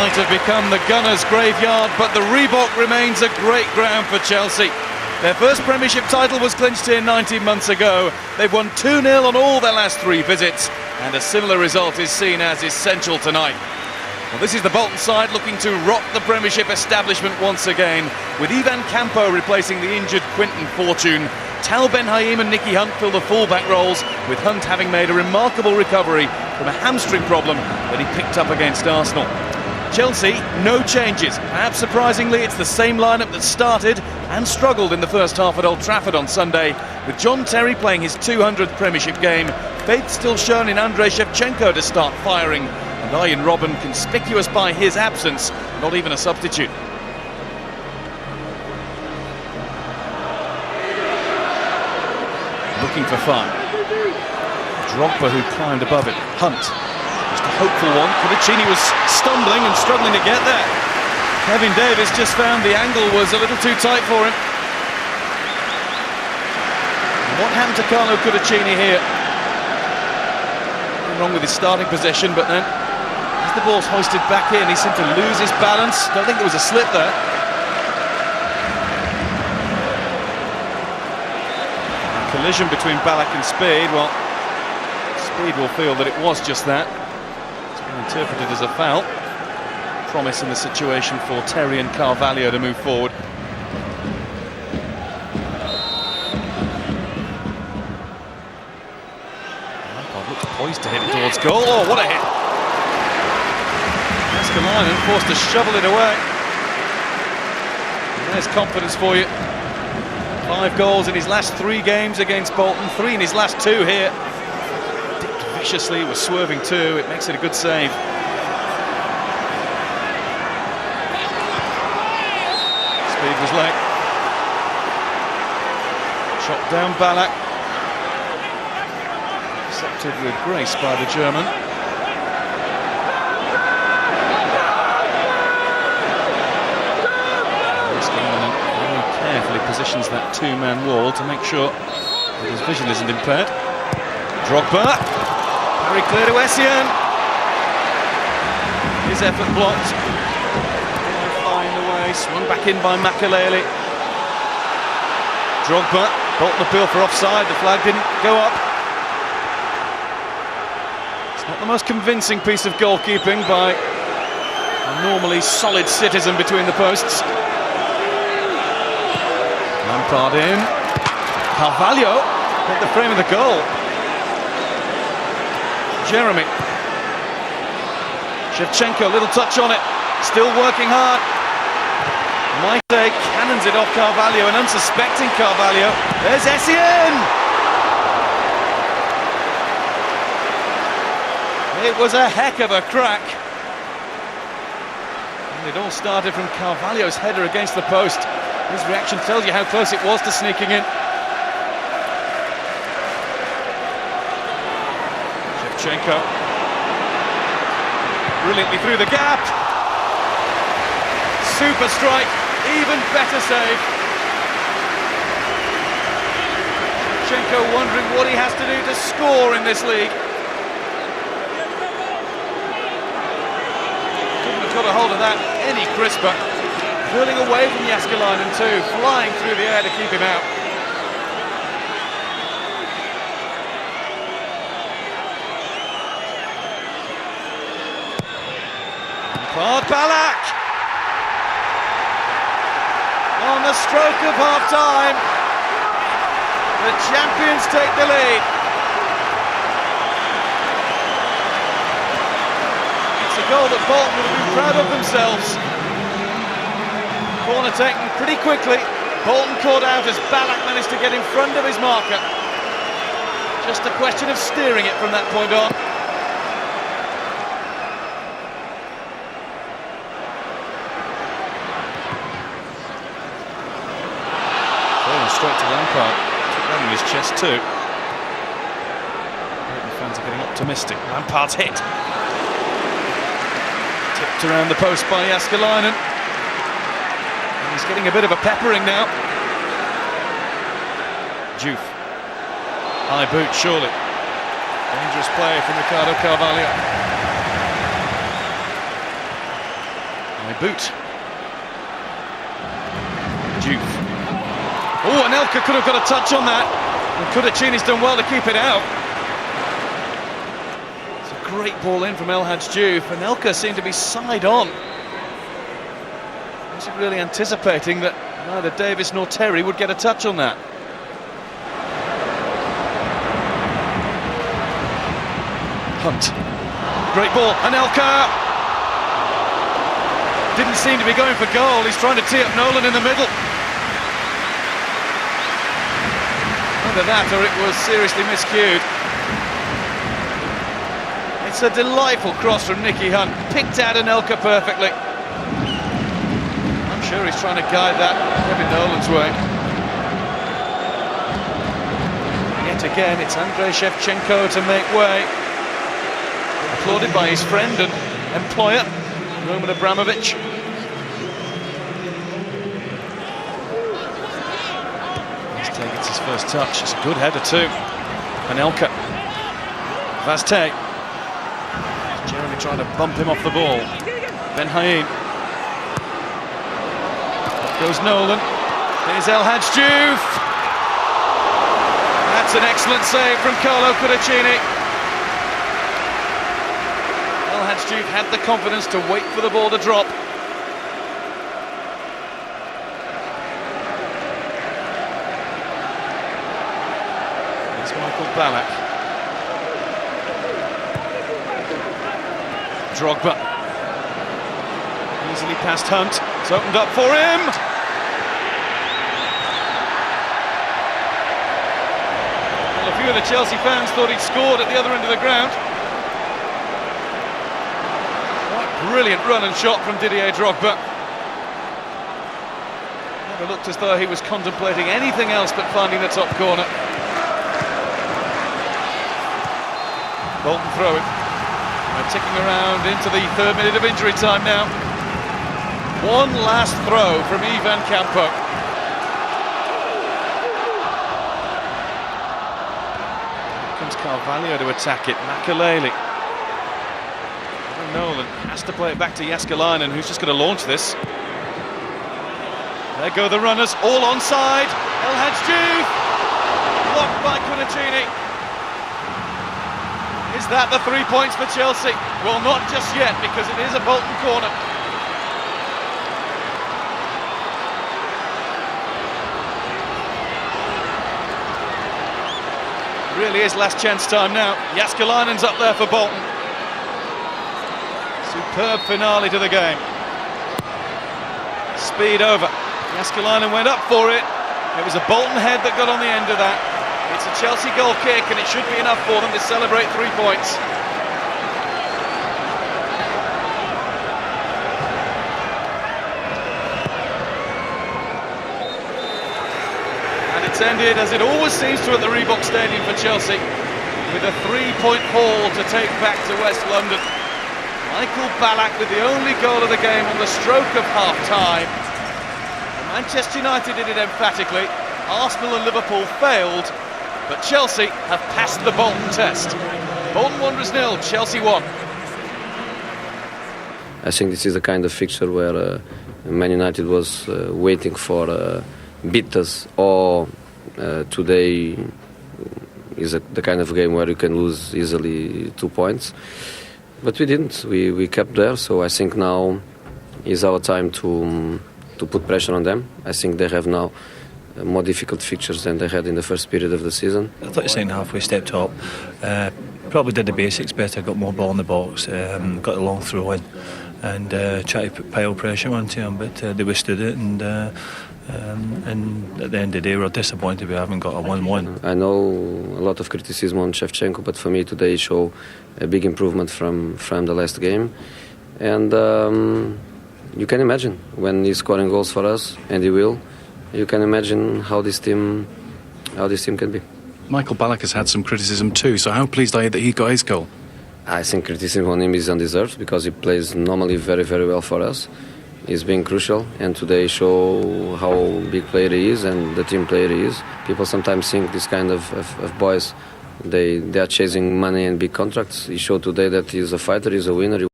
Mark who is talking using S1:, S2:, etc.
S1: might have become the Gunners' graveyard, but the Reebok remains a great ground for Chelsea. Their first Premiership title was clinched here 19 months ago. They've won 2-0 on all their last 3 visits, and a similar result is seen as essential tonight. Well, this is the Bolton side looking to rock the Premiership establishment once again, with Ivan Campo replacing the injured Quinton Fortune. Tal Ben-Haim and Nicky Hunt fill the full-back roles, with Hunt having made a remarkable recovery from a hamstring problem that he picked up against Arsenal. Chelsea, no changes. Perhaps surprisingly, it's the same lineup that started and struggled in the first half at Old Trafford on Sunday, with John Terry playing his 200th Premiership game, faith still shown in Andrei Shevchenko to start firing, and Arjen Robben conspicuous by his absence, not even a substitute. Looking for fun. Drogba, who climbed above it. Hunt. Just a hopeful one. Cudicini was stumbling and struggling to get there. Kevin Davies just found the angle was a little too tight for him. And what happened to Carlo Cudicini here? Nothing wrong with his starting position, but then as the ball's hoisted back in, he seemed to lose his balance. Don't think there was a slip there. Collision between Ballack and Speed. Well, Speed will feel that it was just that. It's been interpreted as a foul. Promise in the situation for Terry and Carvalho to move forward. Lampard looks poised to hit it towards goal. Oh, what a hit! Escalainen forced to shovel it away. And there's confidence for you. 5 goals in his last 3 games against Bolton, 3 in his last 2 here. Dipped viciously, was swerving too, it makes it a good save. Speed was late. Shot down Ballack. Accepted with grace by the German. Carefully positions that 2-man wall to make sure that his vision isn't impaired. Drogba, very clear to Essien. His effort blocked. Flying away, swung back in by Makelele. Drogba, Bolton appeal for offside, the flag didn't go up. It's not the most convincing piece of goalkeeping by a normally solid citizen between the posts. Lampard in. Carvalho hit the frame of the goal. Jeremy. Shevchenko, little touch on it. Still working hard. Maite cannons it off Carvalho, an unsuspecting Carvalho. There's Essien! It was a heck of a crack. And it all started from Carvalho's header against the post. His reaction tells you how close it was to sneaking in. Shevchenko. Brilliantly through the gap. Super strike, even better save. Shevchenko wondering what he has to do to score in this league. Couldn't have got a hold of that any crisper. Curling away from Escalainen too, flying through the air to keep him out. Lampard, Ballack! On the stroke of half-time, the champions take the lead. It's a goal that Bolton will be proud of themselves. Corner taken pretty quickly. Bolton caught out as Ballack managed to get in front of his marker. Just a question of steering it from that point on. Going straight to Lampard. Took that in his chest too. The fans are getting optimistic. Lampard's hit. Tipped around the post by Escalainen. He's getting a bit of a peppering now. Juve. High boot, surely. Dangerous play from Ricardo Carvalho. boot. Juve. Oh, Anelka could have got a touch on that. And Kudacini's done well to keep it out. It's a great ball in from El Hadj Diouf. Anelka seemed to be side on. Wasn't really anticipating that neither Davis nor Terry would get a touch on that. Hunt. Great ball. Anelka! Didn't seem to be going for goal. He's trying to tee up Nolan in the middle. Either that or it was seriously miscued. It's a delightful cross from Nicky Hunt. Picked out Anelka perfectly. I'm sure he's trying to guide that Kevin Nolan's way. Yet again, it's Andrei Shevchenko to make way. Applauded by his friend and employer, Roman Abramovich. It's his first touch. It's a good header too. Anelka. Vazte. Jeremy trying to bump him off the ball. Ben Haïn. Up goes Nolan. Here's El Hadj Diouf. That's an excellent save from Carlo Kudacini. El Hadj Diouf had the confidence to wait for the ball to drop. It's Michael Ballack. Drogba. Easily past Hunt. It's opened up for him. Well, a few of the Chelsea fans thought he'd scored at the other end of the ground. Brilliant run and shot from Didier Drogba. Never looked as though he was contemplating anything else but finding the top corner. Bolton throw it. We're ticking around into the 3rd minute of injury time now. One last throw from Ivan Campo. Here comes Carvalho to attack it. Makelele. Nolan has to play it back to Jääskeläinen, who's just going to launch this. There go the runners, all onside. El Hadj Diouf, blocked by Kudacini. Is that the 3 points for Chelsea? Well, not just yet, because it is a Bolton corner. Really is last chance time now. Jääskeläinen's up there for Bolton. Superb finale to the game. Speed over. Jääskeläinen went up for it. It was a Bolton head that got on the end of that. It's a Chelsea goal kick and it should be enough for them to celebrate 3 points. And it's ended, as it always seems to at the Reebok Stadium for Chelsea, with a 3-point haul to take back to West London. Michael Ballack with the only goal of the game on the stroke of half-time. Manchester United did it emphatically. Arsenal and Liverpool failed, but Chelsea have passed the Bolton test. Bolton Wanderers 0, Chelsea 1.
S2: I think this is the kind of fixture where Man United was waiting for beat us, or today is the kind of game where you can lose easily 2 points. But we didn't. We kept there. So I think now is our time to put pressure on them. I think they have now more difficult fixtures than they had in the first period of the season.
S3: I thought the second half we stepped up. Probably did the basics better. Got more ball in the box. Got the long throw in, and tried to put pile pressure onto them. But they withstood it. And at the end of the day, we're disappointed we haven't got a 1-1.
S2: I know a lot of criticism on Shevchenko, but for me today showed a big improvement from the last game. And you can imagine when he's scoring goals for us, and he will. You can imagine how this team can be.
S4: Michael Ballack has had some criticism too, so how pleased are you that he got his goal?
S2: I think criticism on him is undeserved because he plays normally very, very well for us. He's been crucial, and today show how big player he is and the team player he is. People sometimes think this kind of boys, they are chasing money and big contracts. He showed today that he's a fighter, he's a winner.